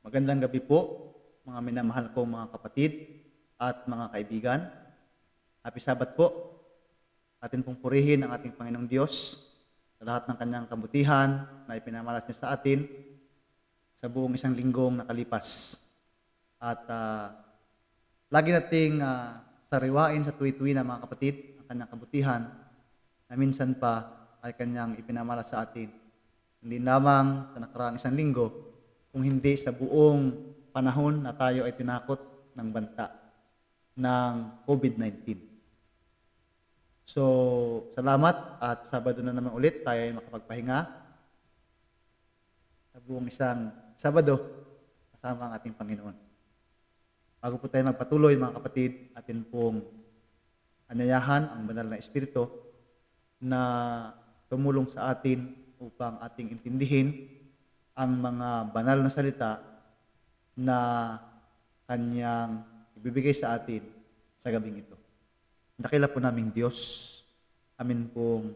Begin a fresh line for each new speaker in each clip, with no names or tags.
Magandang gabi po, mga minamahal kong mga kapatid at mga kaibigan. Happy Sabbath po. Atin pong purihin ang ating Panginoong Diyos sa lahat ng kanyang kabutihan na ipinamalas niya sa atin sa buong isang linggong nakalipas. At lagi nating sariwain sa tuwi-tuwi na mga kapatid ang kanyang kabutihan na minsan pa ay kanyang ipinamalas sa atin. Hindi lamang sa nakaraang isang linggo, kung hindi sa buong panahon na tayo ay tinakot ng banta ng COVID-19. So, salamat at Sabado na naman ulit tayo ay makapagpahinga sa buong isang Sabado kasama ang ating Panginoon. Bago po tayo magpatuloy mga kapatid, atin pong anyayahan ang banal na Espiritu na tumulong sa atin upang ating intindihin ang mga banal na salita na kanyang ibibigay sa atin sa gabing ito. Dakila po naming Diyos, amin pong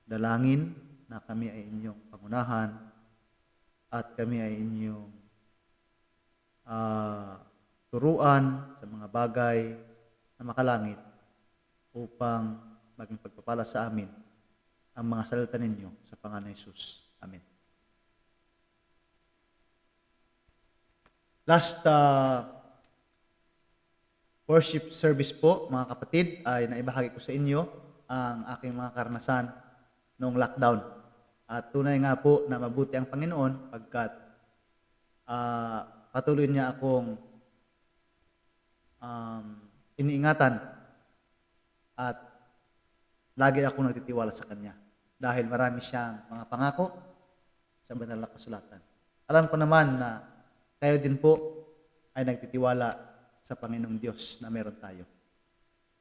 dalangin na kami ay inyong pangunahan at kami ay inyong turuan sa mga bagay na makalangit upang maging pagpapala sa amin ang mga salita ninyo sa pangalan ni Jesus. Amen. Last worship service po, mga kapatid, ay naibahagi ko sa inyo ang aking mga karanasan noong lockdown. At tunay nga po na mabuti ang Panginoon pagkat patuloy niya akong iniingatan at lagi akong nagtitiwala sa Kanya dahil marami siyang mga pangako sa banal na kasulatan. Alam ko naman na kayo din po ay nagtitiwala sa Panginoong Diyos na meron tayo.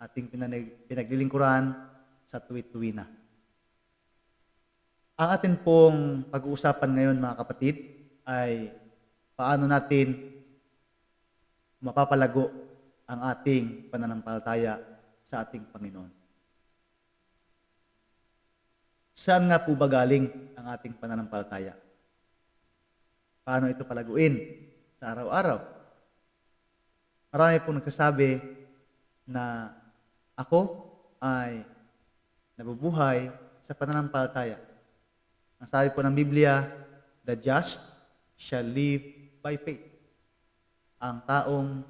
Ating pinaglilingkuran sa tuwi-tuwi na. Ang atin pong pag-uusapan ngayon mga kapatid ay paano natin mapapalago ang ating pananampalataya sa ating Panginoon. Saan nga po ba galing ang ating pananampalataya? Paano ito palaguin sa araw-araw? Marami pong nagsasabi na ako ay nabubuhay sa pananampalataya. Ang sabi po ng Biblia, the just shall live by faith. Ang taong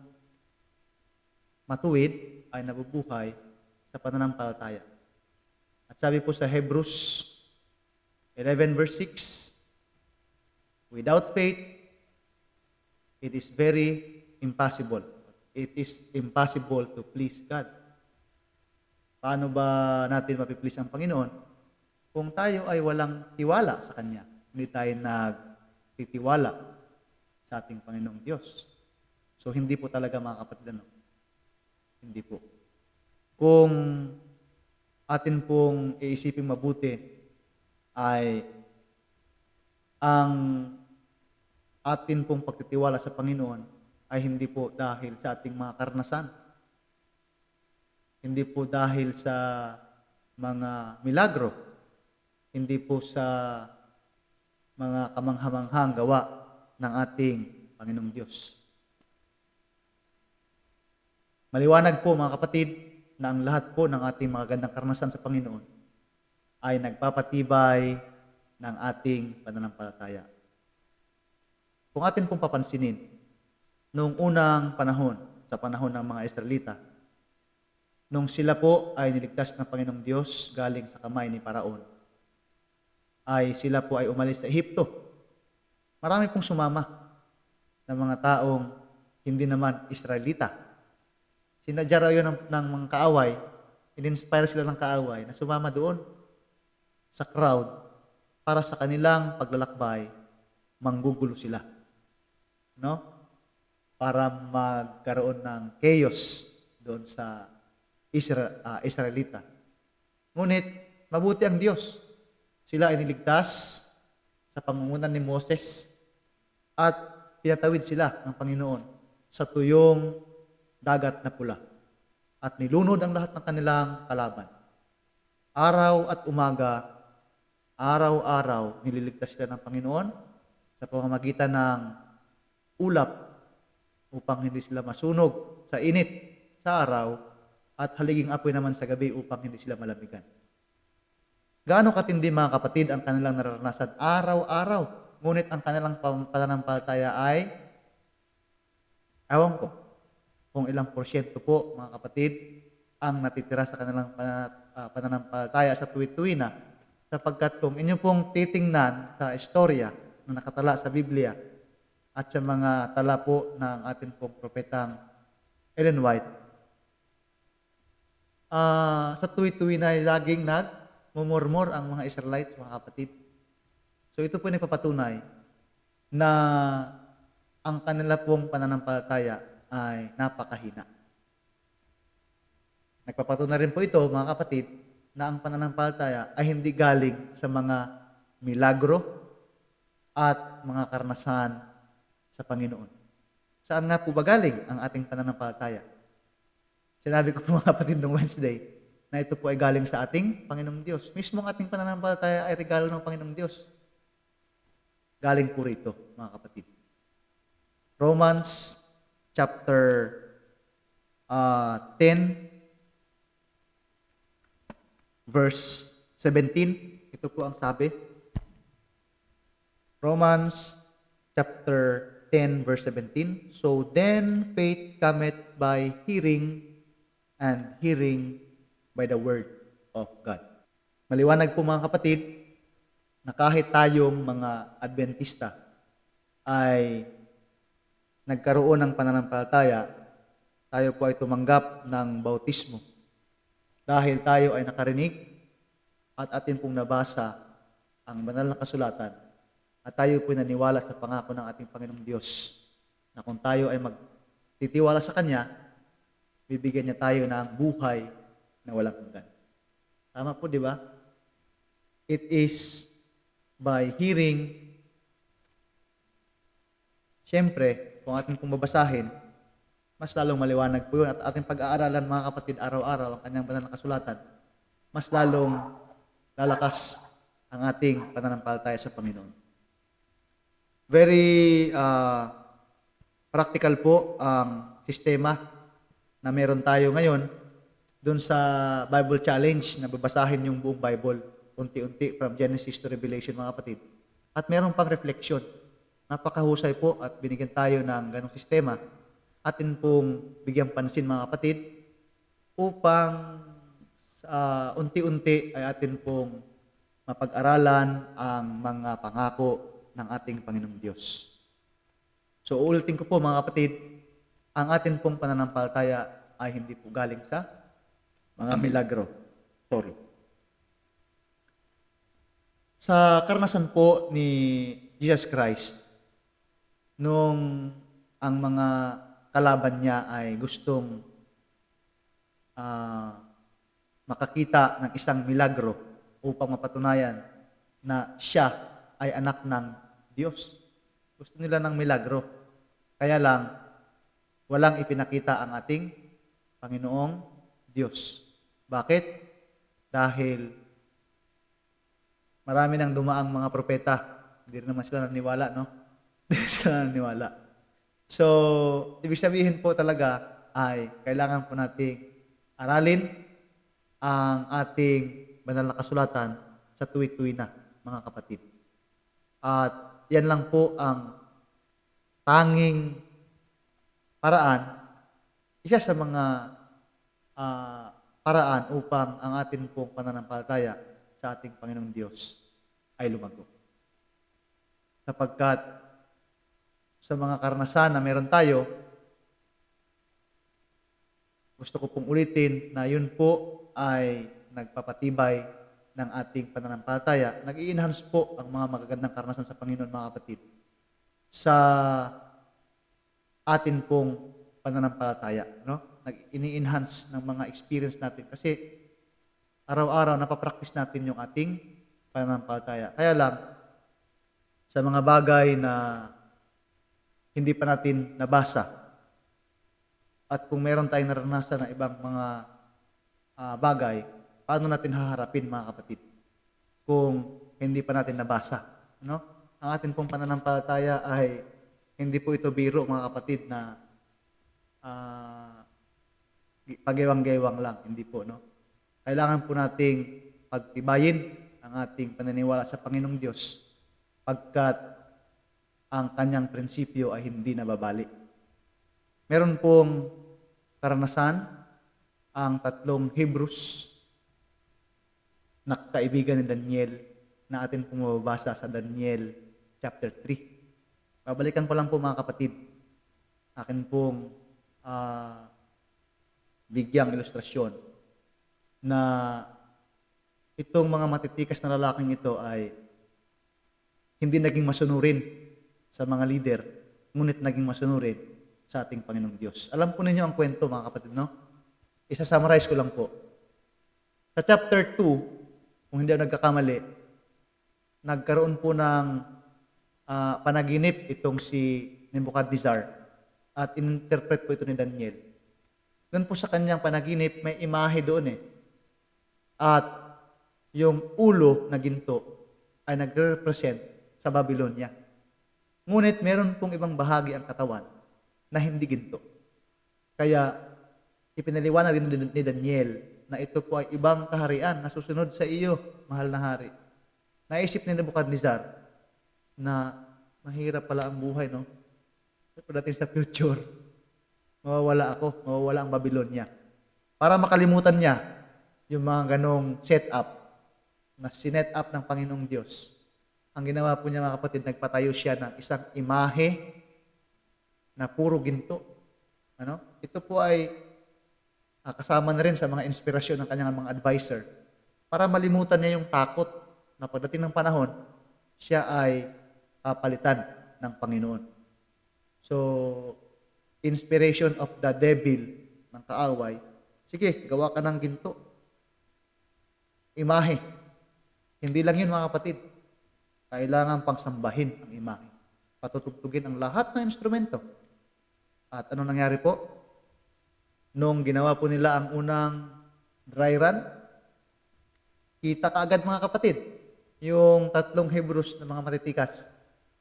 matuwid ay nabubuhay sa pananampalataya. At sabi po sa Hebrews 11 verse 6, without faith, it is very impossible. It is impossible to please God. Paano ba natin mapiplease ang Panginoon kung tayo ay walang tiwala sa Kanya? Hindi tayo nagtitiwala sa ating Panginoong Diyos. So, hindi po talaga mga kapatid, hindi po. Kung atin pong iisipin mabuti ay ang atin pong pagtitiwala sa Panginoon ay hindi po dahil sa ating mga karanasan. Hindi po dahil sa mga milagro. Hindi po sa mga kamanghamanghang gawa ng ating Panginoong Diyos. Maliwanag po mga kapatid na ang lahat po ng ating mga gandang karanasan sa Panginoon ay nagpapatibay ng ating pananampalataya. Kung atin pong papansinin, noong unang panahon, sa panahon ng mga Israelita, nung sila po ay niligtas ng Panginoong Diyos galing sa kamay ni Paraon, ay sila po ay umalis sa Ehipto. Marami pong sumama ng mga taong hindi naman Israelita. Sinadya raw yun ng mga kaaway, in-inspire sila ng kaaway na sumama doon sa crowd para sa kanilang paglalakbay, manggugulo sila. No? Para magkaroon ng chaos doon sa Israelita. Ngunit, mabuti ang Diyos. Sila ay niligtas sa pangungunan ni Moses at pinatawid sila ng Panginoon sa tuyong dagat na pula at nilunod ang lahat ng kanilang kalaban. Araw at umaga, araw-araw nililigtas sila ng Panginoon sa pamamagitan ng ulap upang hindi sila masunog sa init sa araw at haliging apoy naman sa gabi upang hindi sila malamigan. Gaano katindi mga kapatid ang kanilang nararanasan araw-araw, ngunit ang kanilang pananampalataya ay, ewan ko kung ilang porsyento po mga kapatid ang natitira sa kanilang pananampalataya sa tuwi-tuwi na, sapagkat kung inyo pong titingnan sa istorya na nakatala sa Biblia at sa mga tala po ng ating pong propetang Ellen White, sa tuwi-tuwi na laging nagmumurmur ang mga Israelites, mga kapatid. So ito po nagpapatunay na ang kanila pong pananampalataya ay napakahina. Nagpapatunay rin po ito, mga kapatid, na ang pananampalataya ay hindi galing sa mga milagro at mga karanasan sa Panginoon. Saan nga po ba galing ang ating pananampalataya? Sinabi ko po mga kapatid noong Wednesday na ito po ay galing sa ating Panginoong Diyos. Mismo ang ating pananampalataya ay regalo ng Panginoong Diyos. Galing po rito, mga kapatid. Romans chapter 10 verse 17. Ito po ang sabi. Romans chapter 10 verse 17. So then faith cometh by hearing, and hearing by the word of God. Maliwanag po mga kapatid na kahit tayong mga Adventista ay nagkaroon ng pananampalataya, tayo po ay tumanggap ng bautismo dahil tayo ay nakarinig at atin pong nabasa ang banal na kasulatan at tayo po ay naniwala sa pangako ng ating Panginoong Diyos na kung tayo ay magtitiwala sa Kanya, bibigyan niya tayo ng buhay na walang hanggan. Tama po, di ba? It is by hearing. Siyempre, kung ating pong babasahin, mas lalong maliwanag po yun at ating pag-aaralan mga kapatid araw-araw ang kanyang banal na kasulatan, mas lalong lalakas ang ating pananampalataya sa Panginoon. Very practical po ang sistema na meron tayo ngayon doon sa Bible Challenge na babasahin yung buong Bible unti-unti from Genesis to Revelation mga kapatid. At meron pang reflection. Napakahusay po at binigyan tayo ng ganong sistema. Atin pong bigyan pansin mga kapatid upang unti-unti ay atin pong mapag-aralan ang mga pangako ng ating Panginoong Diyos. So uulitin ko po mga kapatid, ang atin pong pananampalataya ay hindi po galing sa mga milagro. Sorry. Sa karanasan po ni Jesus Christ, nung ang mga kalaban niya ay gustong makakita ng isang milagro upang mapatunayan na siya ay anak ng Diyos. Gusto nila ng milagro. Kaya lang, walang ipinakita ang ating Panginoong Diyos. Bakit? Dahil marami nang dumaang mga propeta. Hindi naman sila naniwala, no? Hindi sila naniwala. So, ibig sabihin po talaga ay kailangan po nating aralin ang ating banal na kasulatan sa tuwi-tuwi na, mga kapatid. At yan lang po ang tanging paraan, isa sa mga paraan upang ang ating pong pananampalataya sa ating Panginoong Diyos ay lumago. Sapagkat sa mga karanasan na meron tayo, gusto ko pong ulitin na yun po ay nagpapatibay ng ating pananampalataya. Nag-i-enhance po ang mga magagandang karanasan sa Panginoon, mga kapatid, sa atin pong pananampalataya. No? Nag-i-enhance ng mga experience natin kasi araw-araw napapractice natin yung ating pananampalataya. Kaya lang, sa mga bagay na hindi pa natin nabasa, at kung meron tayong naranasan na ibang mga bagay, paano natin haharapin, mga kapatid, kung hindi pa natin nabasa? No? Ang ating pong pananampalataya ay Hindi po ito biro, mga kapatid, na pagewang-gewang lang. Hindi po, no? Kailangan po nating pagtibayin ang ating paniniwala sa Panginoong Diyos pagkat ang kanyang prinsipyo ay hindi nababali. Meron pong karanasan ang tatlong Hebrews na kaibigan ni Daniel na atin pong mababasa sa Daniel chapter 3. Babalikan ko lang po, mga kapatid. Akin pong bigyang ilustrasyon na itong mga matitikas na lalaking ito ay hindi naging masunurin sa mga leader, ngunit naging masunurin sa ating Panginoong Diyos. Alam po ninyo ang kwento, mga kapatid, no? Isa-summarize ko lang po. Sa chapter 2, kung hindi ako nagkakamali, nagkaroon po ng panaginip itong si Nebuchadnezzar at ininterpret po ito ni Daniel. Doon po sa kanyang panaginip, may imahe doon eh. At yung ulo na ginto ay nagre-represent sa Babylonia. Ngunit meron pong ibang bahagi ang katawan na hindi ginto. Kaya ipinaliwanag din ni Daniel na ito po ay ibang kaharian na susunod sa iyo, mahal na hari. Naisip ni Nebuchadnezzar na mahirap pala ang buhay, no? Pagdating sa future, mawawala ang Babylonia. Para makalimutan niya yung mga ganong setup na sinet up ng Panginoong Diyos. Ang ginawa po niya, mga kapatid, nagpatayo siya ng isang imahe na puro ginto. Ano? Ito po ay kasama na rin sa mga inspirasyon ng kanyang mga advisor para malimutan niya yung takot na pagdating ng panahon, siya ay papalitan ng Panginoon. So, inspiration of the devil ng kaaway, sige, gawa ka ng ginto. Imahe. Hindi lang yun, mga kapatid. Kailangan pang sambahin ang imahe. Patutugtugin ang lahat ng instrumento. At ano nangyari po? Nung ginawa po nila ang unang dry run, kita kaagad, mga kapatid, yung tatlong Hebrews na mga matitikas,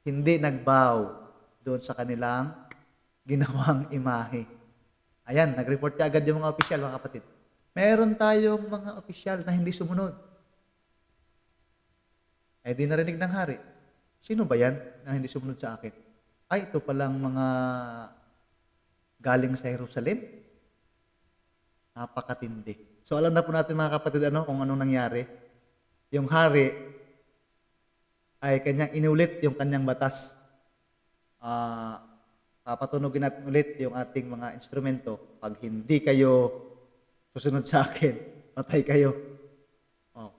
hindi nagbow doon sa kanilang ginawang imahe. Ayan, nag-report kaagad yung mga opisyal, mga kapatid. Meron tayong mga opisyal na hindi sumunod. Ay di narinig ng hari. Sino ba yan na hindi sumunod sa akin? Ay, ito palang mga galing sa Jerusalem. Napakatindi. So alam na po natin, mga kapatid, kung anong nangyari. Yung hari ay kanyang inulit yung kanyang batas. Papatunogin natin ulit yung ating mga instrumento. Pag hindi kayo susunod sa akin, patay kayo.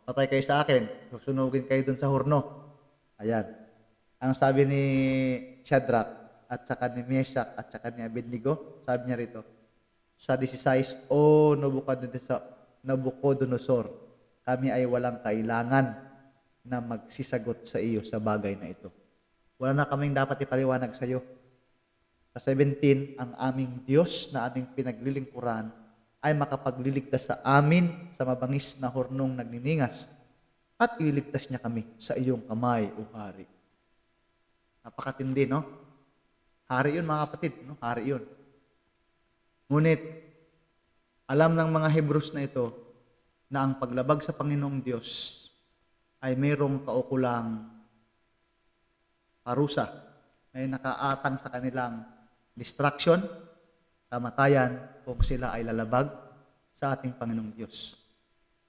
Patay kayo sa akin, susunugin kayo dun sa horno. Ayan. Ang sabi ni Shadrach at saka ni Meshach at saka ni Abednego, sabi niya rito, sa 16, O Nabucodonosor, kami ay walang kailangan na magsisagot sa iyo sa bagay na ito. Wala na kaming dapat ipaliwanag sa iyo. Sa 17, ang aming Diyos na aming pinaglilingkuran ay makapagliligtas sa amin sa mabangis na hornong nagniningas at ililigtas niya kami sa iyong kamay, O Hari. Napakatindi, no? Hari yun, mga kapatid, no? Hari yun. Ngunit, alam ng mga Hebrews na ito na ang paglabag sa Panginoong Diyos ay mayroong kaukulang parusa. May nakaatang sa kanilang distraction, kamatayan, kung sila ay lalabag sa ating Panginoong Diyos.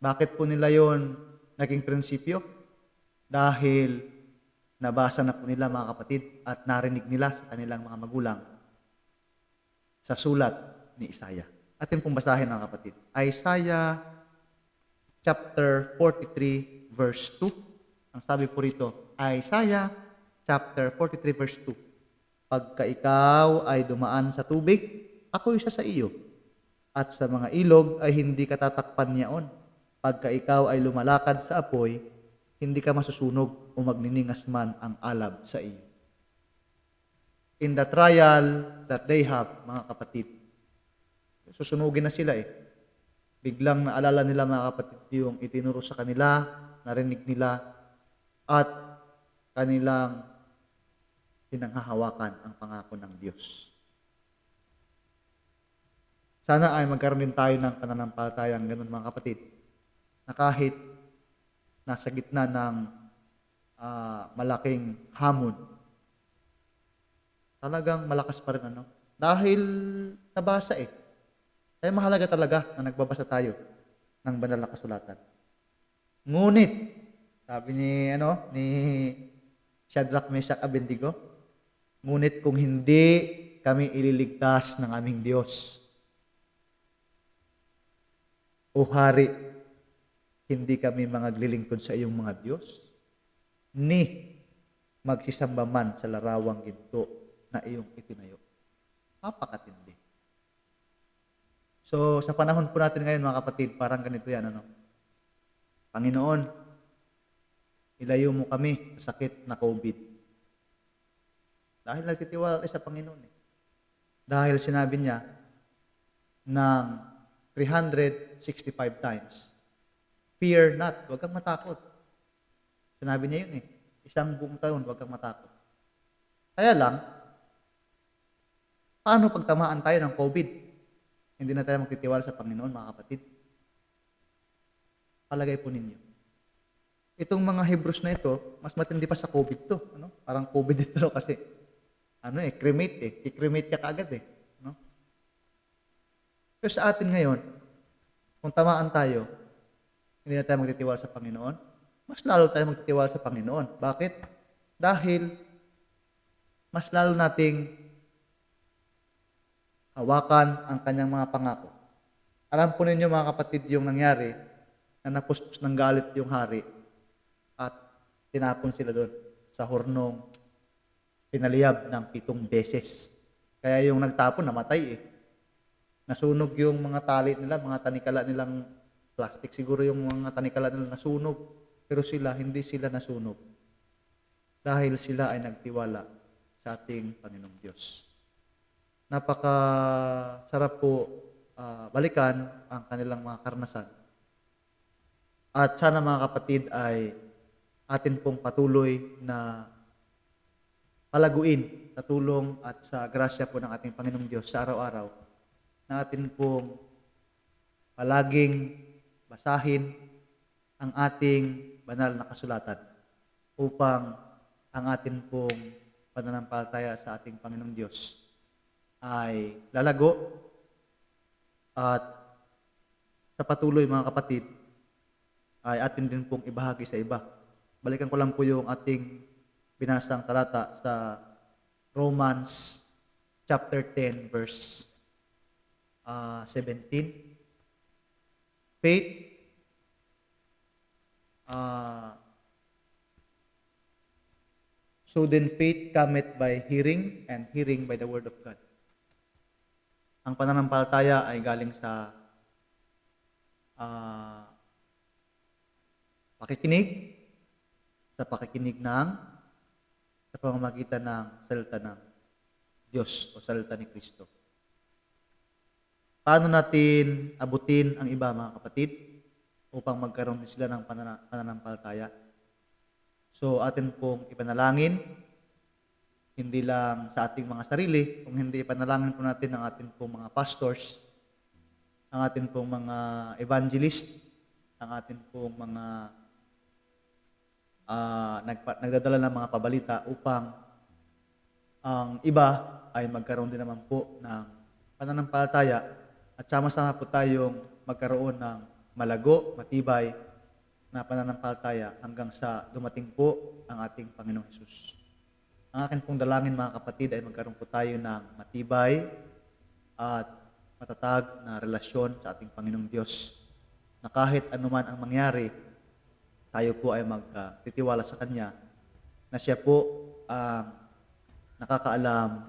Bakit po nila yon naging prinsipyo? Dahil nabasa na po nila, mga kapatid, at narinig nila sa kanilang mga magulang sa sulat ni Isaiah. Atin pong basahin, mga kapatid. Isaiah chapter 43 verse 2. Ang sabi po rito, Isaiah chapter 43 verse 2. Pagka ikaw ay dumaan sa tubig, ako'y isa sa iyo. At sa mga ilog ay hindi ka tatakpan niyaon. Pagka ikaw ay lumalakad sa apoy, hindi ka masusunog o magniningas man ang alab sa iyo. In the trial that they have, mga kapatid, susunugin na sila eh. Biglang naalala nila, mga kapatid, yung itinuro sa kanila, narinig nila, at kanilang pinanghahawakan ang pangako ng Diyos. Sana ay magkaroon din tayo ng pananampalatayang ganun mga kapatid, na kahit nasa gitna ng malaking hamon, talagang malakas pa rin Dahil nabasa Kaya mahalaga talaga na nagbabasa tayo ng banal na kasulatan. Ngunit, sabi ni Shadrach, Meshach, Abednego, ngunit kung hindi kami ililigtas ng aming Diyos, O Hari, hindi kami mangaglilingkod sa iyong mga Diyos, ni magsisamba man sa larawang ginto na iyong itinayo. Napakatindi. So, sa panahon po natin ngayon, mga kapatid, parang ganito yan, Panginoon, ilayo mo kami sa sakit na COVID. Dahil nagtitiwala sa Panginoon. Dahil sinabi niya ng 365 times, fear not, huwag kang matakot. Sinabi niya yun isang buong taon, huwag kang matakot. Kaya lang, paano pagtamaan tayo ng COVID? Hindi na tayo magtitiwala sa Panginoon, mga kapatid. Palagay po ninyo. Itong mga Hebrews na ito, mas matindi pa sa COVID to. Parang COVID ito kasi, cremate I-cremate ka kaagad Pero sa atin ngayon, kung tamaan tayo, hindi na tayo magtitiwala sa Panginoon, mas lalo tayo magtitiwala sa Panginoon. Bakit? Dahil mas lalo nating hawakan ang kanyang mga pangako. Alam po ninyo mga kapatid yung nangyari na napuspos ng galit yung hari at tinapon sila doon sa hornong pinaliyab ng 7 beses. Kaya yung nagtapon namatay Nasunog yung mga tali nila, mga tanikala nilang plastic. Siguro yung mga tanikala nila nasunog. Pero hindi sila nasunog. Dahil sila ay nagtiwala sa ating Panginoong Diyos. Napakasarap po balikan ang kanilang mga karanasan. At sana mga kapatid ay atin pong patuloy na palaguin sa tulong at sa grasya po ng ating Panginoong Diyos sa araw-araw. Natin pong palaging basahin ang ating banal na kasulatan upang ang atin pong pananampalataya sa ating Panginoong Diyos ay lalago at sa patuloy mga kapatid ay atin din pong ibahagi sa iba. Balikan ko lang po yung ating binasang talata sa Romans chapter 10 verse 17. Faith so then faith cometh by hearing, and hearing by the word of God. Ang pananampalataya ay galing sa pakikinig sa pamamagitan ng salita ng Diyos o salita ni Kristo. Paano natin abutin ang iba, mga kapatid, upang magkaroon din sila ng pananampalataya? So, atin pong ipanalangin, hindi lang sa ating mga sarili, kung hindi ipanalangin po natin ang ating pong mga pastors, ang ating pong mga evangelist, ang ating pong mga nagdadala ng mga pabalita upang ang iba ay magkaroon din naman po ng pananampalataya at sama-sama po tayong magkaroon ng malago, matibay na pananampalataya hanggang sa dumating po ang ating Panginoong Hesus. Ang akin pong dalangin mga kapatid ay magkaroon po tayo ng matibay at matatag na relasyon sa ating Panginoong Diyos na kahit anuman ang mangyari, tayo po ay magtitiwala sa Kanya na Siya po ang nakakaalam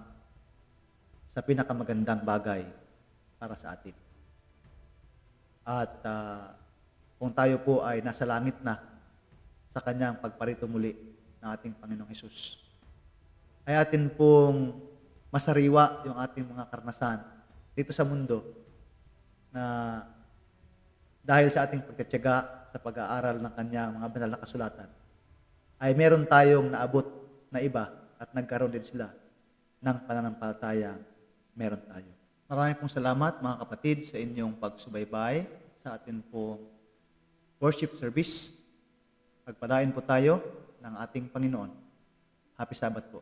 sa pinakamagandang bagay para sa atin. At kung tayo po ay nasa langit na sa Kanyang pagparito muli ng ating Panginoong Hesus, ay atin pong masariwa yung ating mga karanasan dito sa mundo na dahil sa ating pagtitiyaga sa pag-aaral ng Kanyang mga banal na kasulatan, ay meron tayong naabot na iba na at nagkaroon din sila ng pananampalatayang meron tayo. Maraming pong salamat mga kapatid sa inyong pagsubaybay sa atin pong worship service. Pagpalain po tayo ng ating Panginoon. Happy Sabbath po.